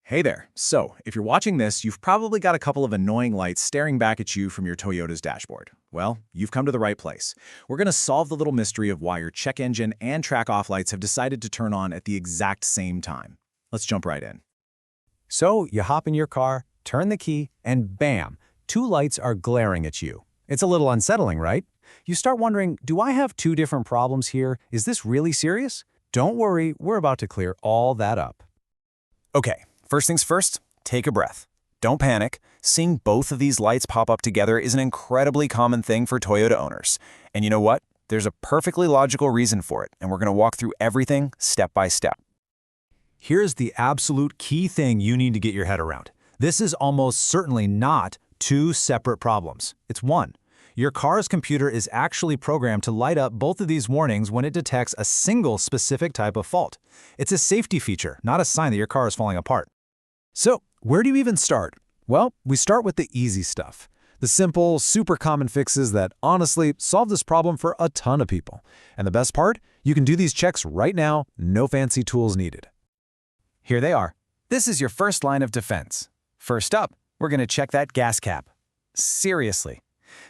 Hey there. So, if you're watching this, you've probably got a couple of annoying lights staring back at you from your Toyota's dashboard. Well, you've come to the right place. We're going to solve the little mystery of why your check engine and track off lights have decided to turn on at the exact same time. Let's jump right in. So you hop in your car, turn the key, and bam, two lights are glaring at you. It's a little unsettling, right? You start wondering, do I have two different problems here? Is this really serious? Don't worry, we're about to clear all that up. Okay, first things first, take a breath. Don't panic. Seeing both of these lights pop up together is an incredibly common thing for Toyota owners. And you know what? There's a perfectly logical reason for it, and we're going to walk through everything step by step. Here's the absolute key thing you need to get your head around. This is almost certainly not two separate problems. It's one. Your car's computer is actually programmed to light up both of these warnings when it detects a single specific type of fault. It's a safety feature, not a sign that your car is falling apart. So, where do you even start? Well, we start with the easy stuff. The simple, super common fixes that honestly solve this problem for a ton of people. And the best part? You can do these checks right now, no fancy tools needed. Here they are. This is your first line of defense. First up, we're going to check that gas cap. Seriously.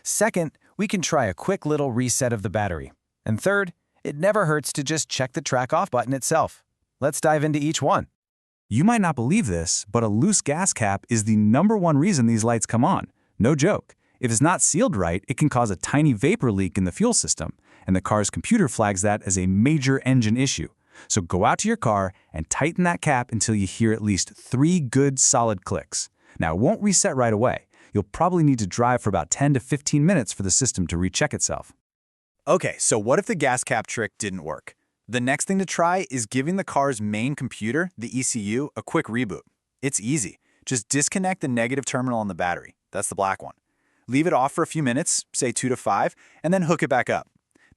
Second, we can try a quick little reset of the battery. And third, it never hurts to just check the track off button itself. Let's dive into each one. You might not believe this, but a loose gas cap is the #1 reason these lights come on. No joke. If it's not sealed right, it can cause a tiny vapor leak in the fuel system, and the car's computer flags that as a major engine issue. So go out to your car and tighten that cap until you hear at least 3 good solid clicks. Now, it won't reset right away. You'll probably need to drive for about 10 to 15 minutes for the system to recheck itself. Okay, so what if the gas cap trick didn't work? The next thing to try is giving the car's main computer, the ECU, a quick reboot. It's easy. Just disconnect the negative terminal on the battery. That's the black one. Leave it off for a few minutes, say 2 to 5, and then hook it back up.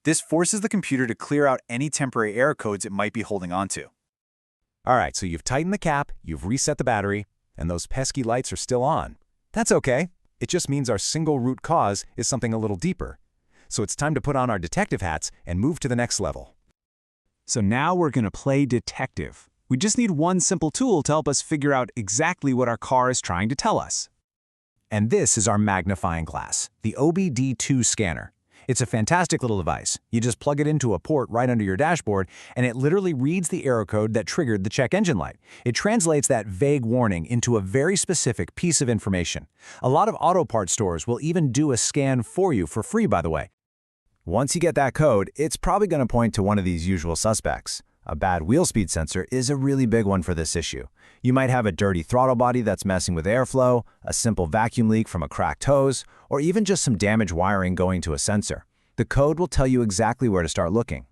This forces the computer to clear out any temporary error codes it might be holding onto. All right, so you've tightened the cap, you've reset the battery, and those pesky lights are still on. That's okay. It just means our single root cause is something a little deeper. So it's time to put on our detective hats and move to the next level. So now we're going to play detective. We just need one simple tool to help us figure out exactly what our car is trying to tell us. And this is our magnifying glass, the OBD2 scanner. It's a fantastic little device. You just plug it into a port right under your dashboard, and it literally reads the error code that triggered the check engine light. It translates that vague warning into a very specific piece of information. A lot of auto parts stores will even do a scan for you for free, by the way. Once you get that code, it's probably going to point to one of these usual suspects. A bad wheel speed sensor is a really big one for this issue. You might have a dirty throttle body that's messing with airflow, a simple vacuum leak from a cracked hose, or even just some damaged wiring going to a sensor. The code will tell you exactly where to start looking.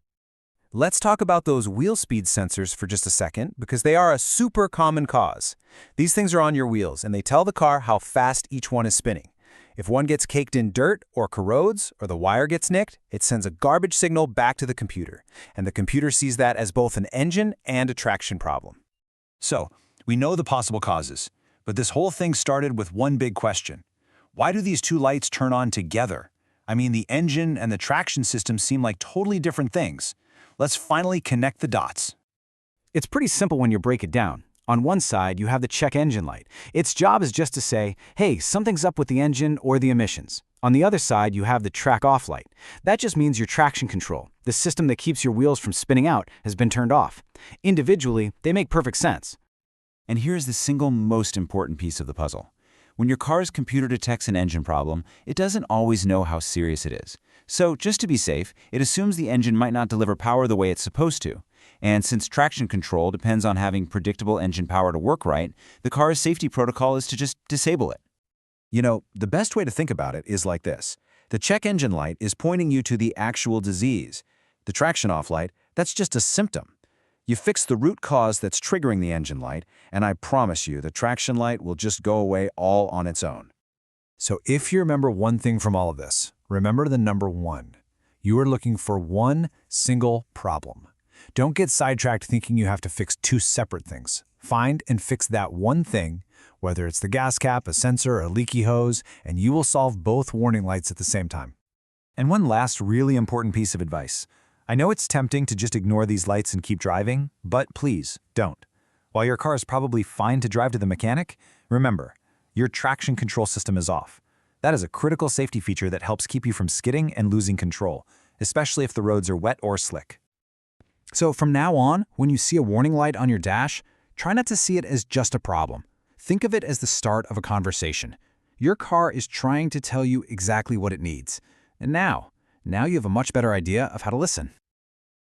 Let's talk about those wheel speed sensors for just a second, because they are a super common cause. These things are on your wheels, and they tell the car how fast each one is spinning. If one gets caked in dirt or corrodes or the wire gets nicked, it sends a garbage signal back to the computer, and the computer sees that as both an engine and a traction problem. So, we know the possible causes, but this whole thing started with one big question. Why do these two lights turn on together? I mean, the engine and the traction system seem like totally different things. Let's finally connect the dots. It's pretty simple when you break it down. On one side, you have the check engine light. Its job is just to say, hey, something's up with the engine or the emissions. On the other side, you have the track off light. That just means your traction control, the system that keeps your wheels from spinning out, has been turned off. Individually, they make perfect sense. And here's the single most important piece of the puzzle. When your car's computer detects an engine problem, it doesn't always know how serious it is. So, just to be safe, it assumes the engine might not deliver power the way it's supposed to. And since traction control depends on having predictable engine power to work right, the car's safety protocol is to just disable it. You know, the best way to think about it is like this. The check engine light is pointing you to the actual disease. The traction off light, that's just a symptom. You fix the root cause that's triggering the engine light, and I promise you the traction light will just go away all on its own. So if you remember one thing from all of this, remember the number 1. You are looking for one single problem. Don't get sidetracked thinking you have to fix two separate things. Find and fix that one thing, whether it's the gas cap, a sensor, a leaky hose, and you will solve both warning lights at the same time. And one last really important piece of advice. I know it's tempting to just ignore these lights and keep driving, but please don't. While your car is probably fine to drive to the mechanic, remember, your traction control system is off. That is a critical safety feature that helps keep you from skidding and losing control, especially if the roads are wet or slick. So from now on, when you see a warning light on your dash, try not to see it as just a problem. Think of it as the start of a conversation. Your car is trying to tell you exactly what it needs. And now you have a much better idea of how to listen.